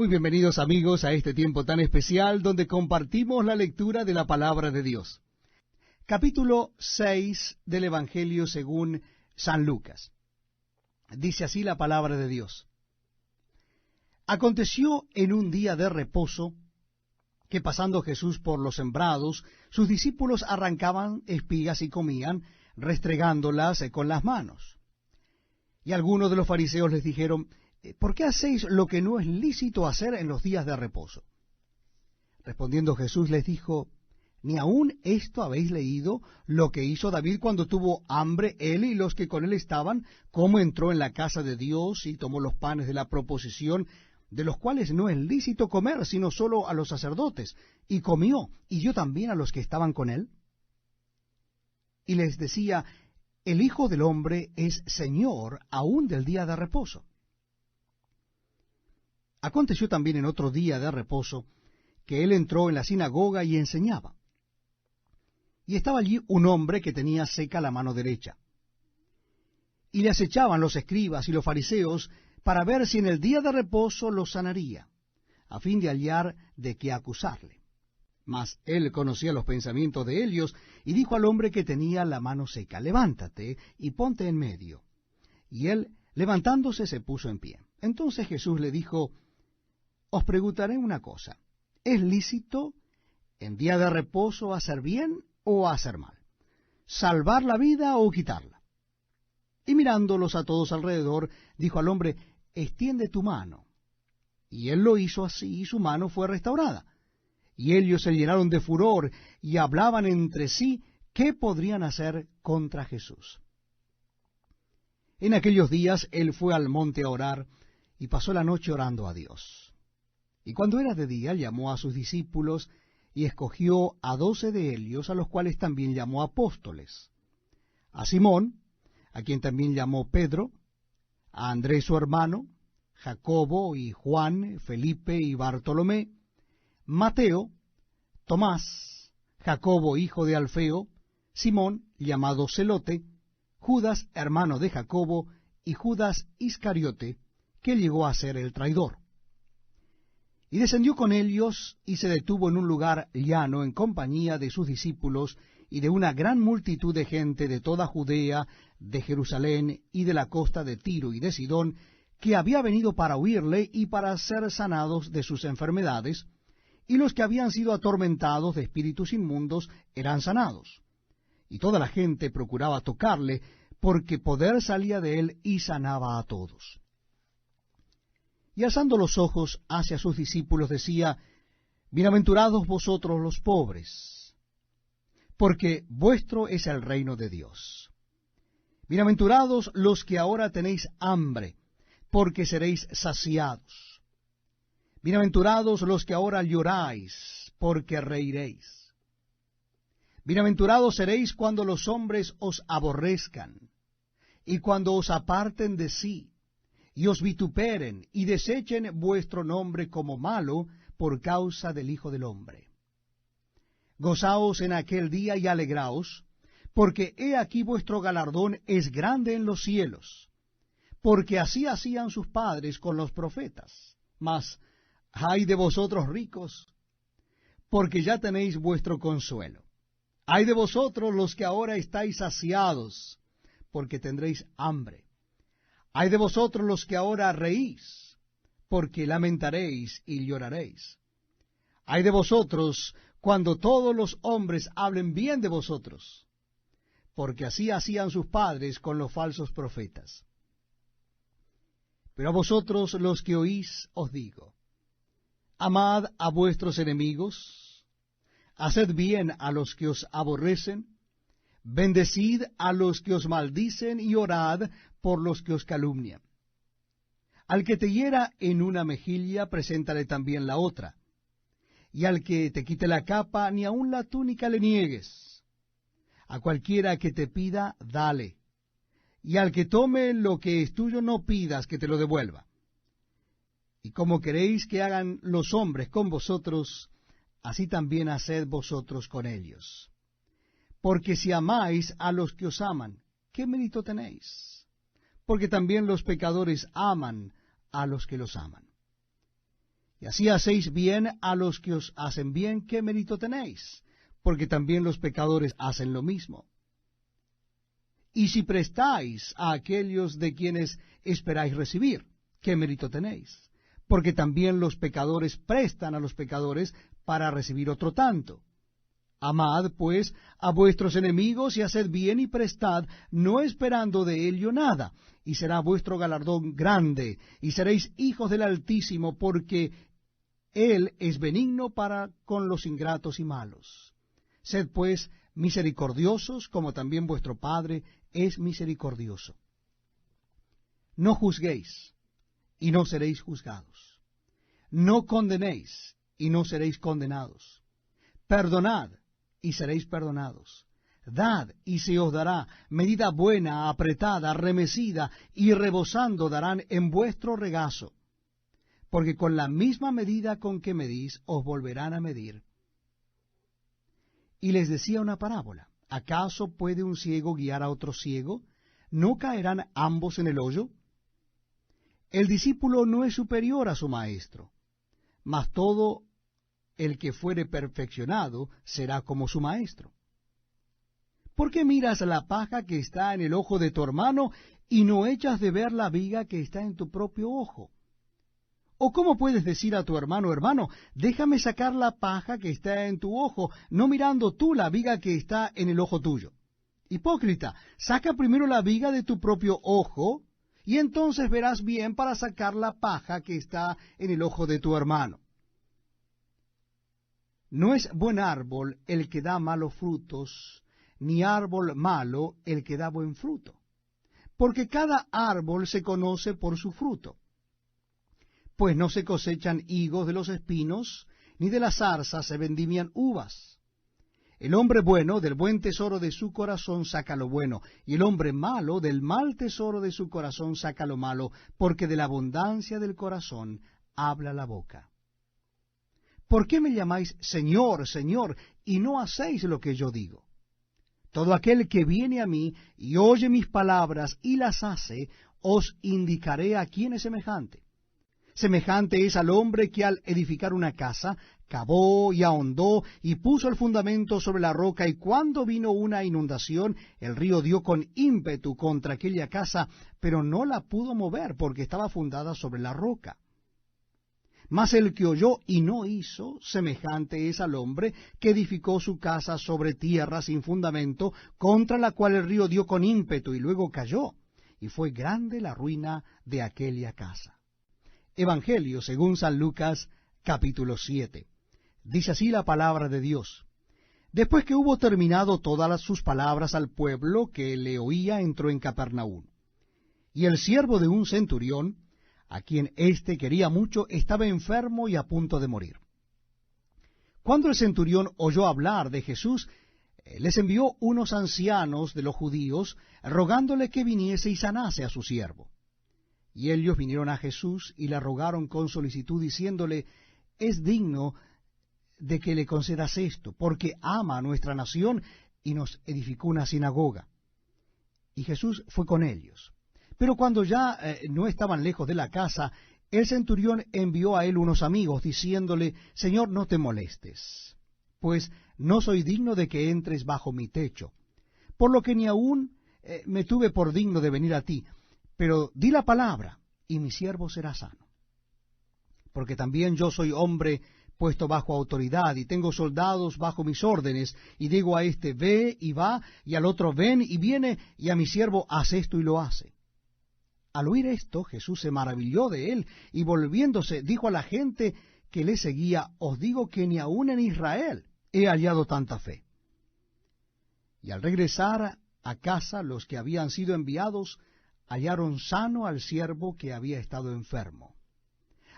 Muy bienvenidos amigos a este tiempo tan especial donde compartimos la lectura de la palabra de Dios. Capítulo 6 del Evangelio según San Lucas. Dice así la palabra de Dios. Aconteció en un día de reposo que pasando Jesús por los sembrados, sus discípulos arrancaban espigas y comían, restregándolas con las manos. Y algunos de los fariseos les dijeron: ¿por qué hacéis lo que no es lícito hacer en los días de reposo? Respondiendo Jesús les dijo: ¿ni aun esto habéis leído lo que hizo David cuando tuvo hambre, él y los que con él estaban, cómo entró en la casa de Dios y tomó los panes de la proposición, de los cuales no es lícito comer, sino solo a los sacerdotes, y comió, y dio también a los que estaban con él? Y les decía: el Hijo del Hombre es Señor aún del día de reposo. Aconteció también en otro día de reposo que él entró en la sinagoga y enseñaba. Y estaba allí un hombre que tenía seca la mano derecha. Y le acechaban los escribas y los fariseos para ver si en el día de reposo lo sanaría, a fin de hallar de qué acusarle. Mas él conocía los pensamientos de ellos, y dijo al hombre que tenía la mano seca: levántate y ponte en medio. Y él, levantándose, se puso en pie. Entonces Jesús le dijo: os preguntaré una cosa, ¿es lícito en día de reposo hacer bien o hacer mal? ¿Salvar la vida o quitarla? Y mirándolos a todos alrededor, dijo al hombre: extiende tu mano. Y él lo hizo así, y su mano fue restaurada. Y ellos se llenaron de furor, y hablaban entre sí qué podrían hacer contra Jesús. En aquellos días él fue al monte a orar, y pasó la noche orando a Dios. Y cuando era de día, llamó a sus discípulos, y escogió a 12 de ellos, a los cuales también llamó apóstoles: a Simón, a quien también llamó Pedro, a Andrés su hermano, Jacobo y Juan, Felipe y Bartolomé, Mateo, Tomás, Jacobo hijo de Alfeo, Simón llamado Celote, Judas hermano de Jacobo, y Judas Iscariote, que llegó a ser el traidor. Y descendió con ellos, y se detuvo en un lugar llano en compañía de sus discípulos y de una gran multitud de gente de toda Judea, de Jerusalén y de la costa de Tiro y de Sidón, que había venido para oírle y para ser sanados de sus enfermedades, y los que habían sido atormentados de espíritus inmundos eran sanados. Y toda la gente procuraba tocarle, porque poder salía de él y sanaba a todos. Y alzando los ojos hacia sus discípulos decía: bienaventurados vosotros los pobres, porque vuestro es el reino de Dios. Bienaventurados los que ahora tenéis hambre, porque seréis saciados. Bienaventurados los que ahora lloráis, porque reiréis. Bienaventurados seréis cuando los hombres os aborrezcan, y cuando os aparten de sí, y os vituperen, y desechen vuestro nombre como malo por causa del Hijo del Hombre. Gozaos en aquel día y alegraos, porque he aquí vuestro galardón es grande en los cielos, porque así hacían sus padres con los profetas. Mas ay de vosotros ricos, porque ya tenéis vuestro consuelo. Ay de vosotros los que ahora estáis saciados, porque tendréis hambre. Ay de vosotros los que ahora reís, porque lamentaréis y lloraréis. Ay de vosotros cuando todos los hombres hablen bien de vosotros, porque así hacían sus padres con los falsos profetas. Pero a vosotros los que oís os digo: amad a vuestros enemigos, haced bien a los que os aborrecen, bendecid a los que os maldicen y orad por los que os calumnian. Al que te hiera en una mejilla, preséntale también la otra. Y al que te quite la capa, ni aun la túnica le niegues. A cualquiera que te pida, dale. Y al que tome lo que es tuyo, no pidas que te lo devuelva. Y como queréis que hagan los hombres con vosotros, así también haced vosotros con ellos. Porque si amáis a los que os aman, ¿qué mérito tenéis? Porque también los pecadores aman a los que los aman. Y así hacéis bien a los que os hacen bien, ¿qué mérito tenéis? Porque también los pecadores hacen lo mismo. Y si prestáis a aquellos de quienes esperáis recibir, ¿qué mérito tenéis? Porque también los pecadores prestan a los pecadores para recibir otro tanto. Amad, pues, a vuestros enemigos y haced bien y prestad, no esperando de ello nada, y será vuestro galardón grande, y seréis hijos del Altísimo, porque Él es benigno para con los ingratos y malos. Sed, pues, misericordiosos, como también vuestro Padre es misericordioso. No juzguéis, y no seréis juzgados. No condenéis, y no seréis condenados. Perdonad, y seréis perdonados. Dad, y se os dará, medida buena, apretada, remecida, y rebosando darán en vuestro regazo. Porque con la misma medida con que medís, os volverán a medir. Y les decía una parábola. ¿Acaso puede un ciego guiar a otro ciego? ¿No caerán ambos en el hoyo? El discípulo no es superior a su maestro, mas todo el que fuere perfeccionado será como su maestro. ¿Por qué miras la paja que está en el ojo de tu hermano y no echas de ver la viga que está en tu propio ojo? ¿O cómo puedes decir a tu hermano, hermano, déjame sacar la paja que está en tu ojo, no mirando tú la viga que está en el ojo tuyo? Hipócrita, saca primero la viga de tu propio ojo, y entonces verás bien para sacar la paja que está en el ojo de tu hermano. No es buen árbol el que da malos frutos, ni árbol malo el que da buen fruto, porque cada árbol se conoce por su fruto. Pues no se cosechan higos de los espinos, ni de las zarzas se vendimian uvas. El hombre bueno del buen tesoro de su corazón saca lo bueno, y el hombre malo del mal tesoro de su corazón saca lo malo, porque de la abundancia del corazón habla la boca. ¿Por qué me llamáis Señor, Señor, y no hacéis lo que yo digo? Todo aquel que viene a mí y oye mis palabras y las hace, os indicaré a quién es semejante. Semejante es al hombre que al edificar una casa, cavó y ahondó y puso el fundamento sobre la roca, y cuando vino una inundación, el río dio con ímpetu contra aquella casa, pero no la pudo mover porque estaba fundada sobre la roca. Mas el que oyó y no hizo, semejante es al hombre que edificó su casa sobre tierra sin fundamento, contra la cual el río dio con ímpetu y luego cayó, y fue grande la ruina de aquella casa. Evangelio según San Lucas, capítulo 7. Dice así la palabra de Dios. Después que hubo terminado todas sus palabras al pueblo que le oía, entró en Capernaum. Y el siervo de un centurión, a quien éste quería mucho, estaba enfermo y a punto de morir. Cuando el centurión oyó hablar de Jesús, les envió unos ancianos de los judíos, rogándole que viniese y sanase a su siervo. Y ellos vinieron a Jesús y le rogaron con solicitud, diciéndole, es digno de que le concedas esto, porque ama a nuestra nación y nos edificó una sinagoga. Y Jesús fue con ellos. Pero cuando ya no estaban lejos de la casa, el centurión envió a él unos amigos, diciéndole, Señor, no te molestes, pues no soy digno de que entres bajo mi techo, por lo que ni aún me tuve por digno de venir a ti, pero di la palabra, y mi siervo será sano. Porque también yo soy hombre puesto bajo autoridad, y tengo soldados bajo mis órdenes, y digo a este, ve y va, y al otro, ven y viene, y a mi siervo, haz esto y lo hace. Al oír esto, Jesús se maravilló de él, y volviéndose, dijo a la gente que le seguía, os digo que ni aun en Israel he hallado tanta fe. Y al regresar a casa, los que habían sido enviados hallaron sano al siervo que había estado enfermo.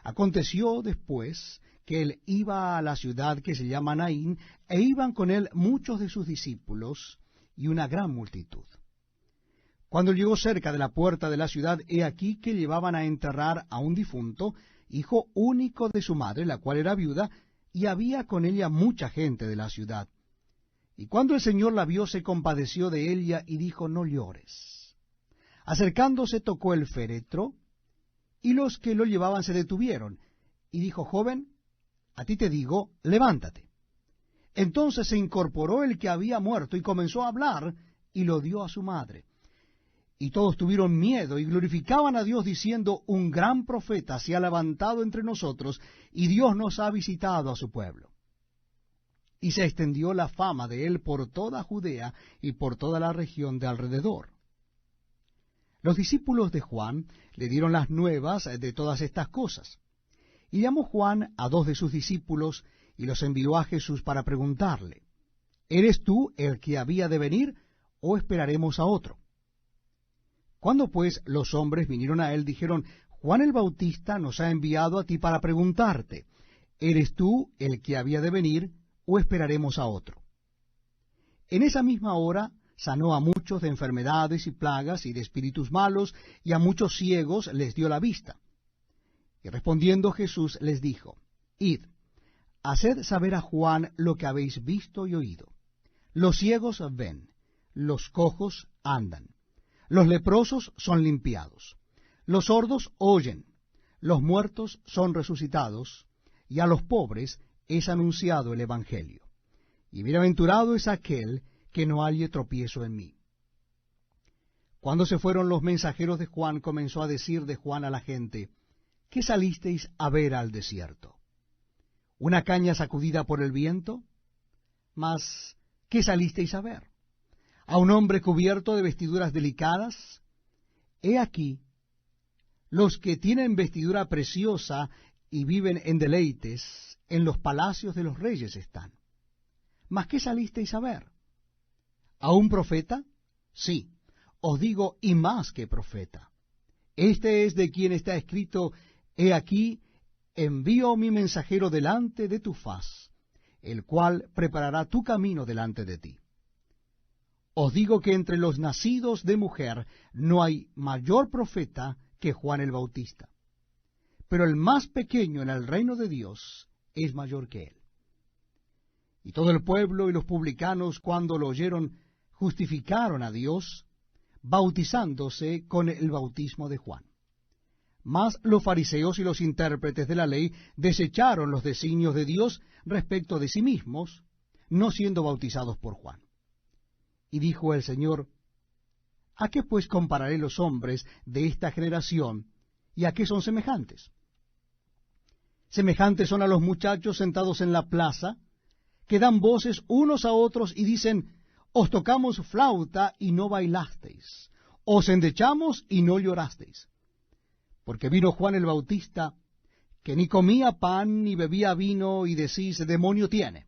Aconteció después que él iba a la ciudad que se llama Naín, e iban con él muchos de sus discípulos y una gran multitud. Cuando llegó cerca de la puerta de la ciudad, he aquí que llevaban a enterrar a un difunto, hijo único de su madre, la cual era viuda, y había con ella mucha gente de la ciudad. Y cuando el Señor la vio, se compadeció de ella y dijo, no llores. Acercándose tocó el féretro, y los que lo llevaban se detuvieron. y dijo, joven, a ti te digo, levántate. Entonces se incorporó el que había muerto y comenzó a hablar y lo dio a su madre. Y todos tuvieron miedo y glorificaban a Dios diciendo, un gran profeta se ha levantado entre nosotros y Dios nos ha visitado a su pueblo. Y se extendió la fama de él por toda Judea y por toda la región de alrededor. Los discípulos de Juan le dieron las nuevas de todas estas cosas. Y llamó Juan a 2 de sus discípulos y los envió a Jesús para preguntarle, ¿eres tú el que había de venir o esperaremos a otro? Cuando pues los hombres vinieron a él, dijeron, Juan el Bautista nos ha enviado a ti para preguntarte, ¿eres tú el que había de venir o esperaremos a otro? En esa misma hora sanó a muchos de enfermedades y plagas y de espíritus malos, y a muchos ciegos les dio la vista. Y respondiendo Jesús les dijo, id, haced saber a Juan lo que habéis visto y oído. Los ciegos ven, los cojos andan, los leprosos son limpiados, los sordos oyen, los muertos son resucitados, y a los pobres es anunciado el Evangelio. Y bienaventurado es aquel que no halle tropiezo en mí. Cuando se fueron los mensajeros de Juan, comenzó a decir de Juan a la gente, ¿qué salisteis a ver al desierto? ¿Una caña sacudida por el viento? Mas, ¿qué salisteis a ver? ¿A un hombre cubierto de vestiduras delicadas? He aquí, los que tienen vestidura preciosa y viven en deleites, en los palacios de los reyes están. ¿Mas qué salisteis a ver? ¿A un profeta? Sí, os digo, y más que profeta. Este es de quien está escrito, he aquí, envío mi mensajero delante de tu faz, el cual preparará tu camino delante de ti. Os digo que entre los nacidos de mujer no hay mayor profeta que Juan el Bautista, pero el más pequeño en el reino de Dios es mayor que él. Y todo el pueblo y los publicanos, cuando lo oyeron, justificaron a Dios, bautizándose con el bautismo de Juan. Mas los fariseos y los intérpretes de la ley desecharon los designios de Dios respecto de sí mismos, no siendo bautizados por Juan. Y dijo el Señor, ¿a qué pues compararé los hombres de esta generación, y a qué son semejantes? Semejantes son a los muchachos sentados en la plaza, que dan voces unos a otros y dicen, os tocamos flauta y no bailasteis, os endechamos y no llorasteis. Porque vino Juan el Bautista, que ni comía pan ni bebía vino, y decís, demonio tiene.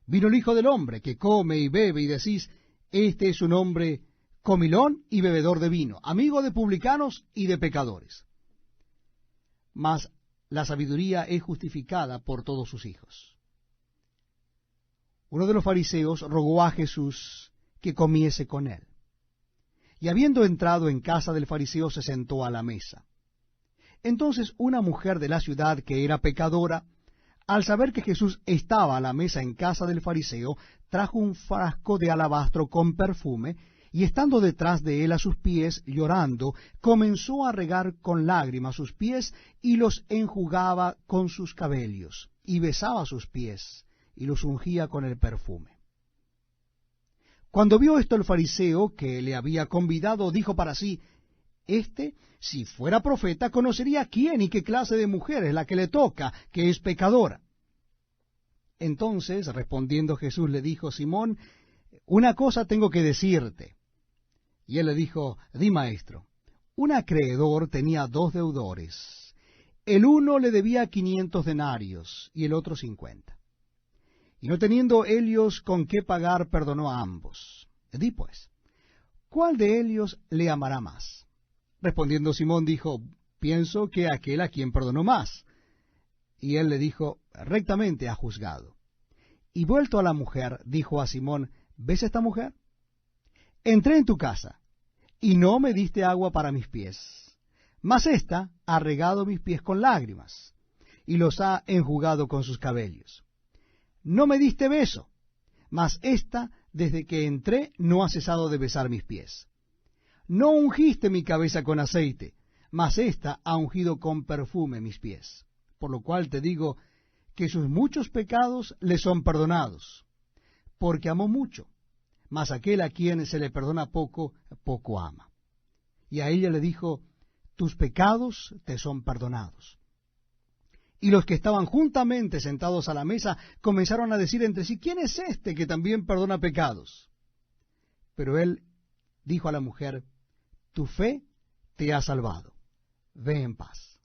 Vino el Hijo del Hombre, que come y bebe, y decís, este es un hombre comilón y bebedor de vino, amigo de publicanos y de pecadores. Mas la sabiduría es justificada por todos sus hijos. Uno de los fariseos rogó a Jesús que comiese con él. Y habiendo entrado en casa del fariseo, se sentó a la mesa. Entonces una mujer de la ciudad, que era pecadora, al saber que Jesús estaba a la mesa en casa del fariseo, trajo un frasco de alabastro con perfume, y estando detrás de él a sus pies, llorando, comenzó a regar con lágrimas sus pies, y los enjugaba con sus cabellos, y besaba sus pies, y los ungía con el perfume. Cuando vio esto el fariseo que le había convidado, dijo para sí, si fuera profeta, conocería quién y qué clase de mujer es la que le toca, que es pecadora. Entonces, respondiendo Jesús, le dijo, Simón, una cosa tengo que decirte. Y él le dijo, di, maestro. Un acreedor tenía 2 deudores. El uno le debía 500 denarios y el otro 50. Y no teniendo ellos con qué pagar, perdonó a ambos. Di pues, ¿cuál de ellos le amará más? Respondiendo Simón dijo, pienso que aquel a quien perdonó más. Y él le dijo, rectamente ha juzgado. Y vuelto a la mujer, dijo a Simón, ¿ves esta mujer? Entré en tu casa, y no me diste agua para mis pies, mas ésta ha regado mis pies con lágrimas, y los ha enjugado con sus cabellos. No me diste beso, mas ésta, desde que entré, no ha cesado de besar mis pies. No ungiste mi cabeza con aceite, mas ésta ha ungido con perfume mis pies. por lo cual te digo que sus muchos pecados le son perdonados, porque amó mucho. Mas aquel a quien se le perdona poco, poco ama. Y a ella le dijo, tus pecados te son perdonados. Y los que estaban juntamente sentados a la mesa comenzaron a decir entre sí, ¿quién es este que también perdona pecados? Pero él dijo a la mujer, tu fe te ha salvado, ve en paz.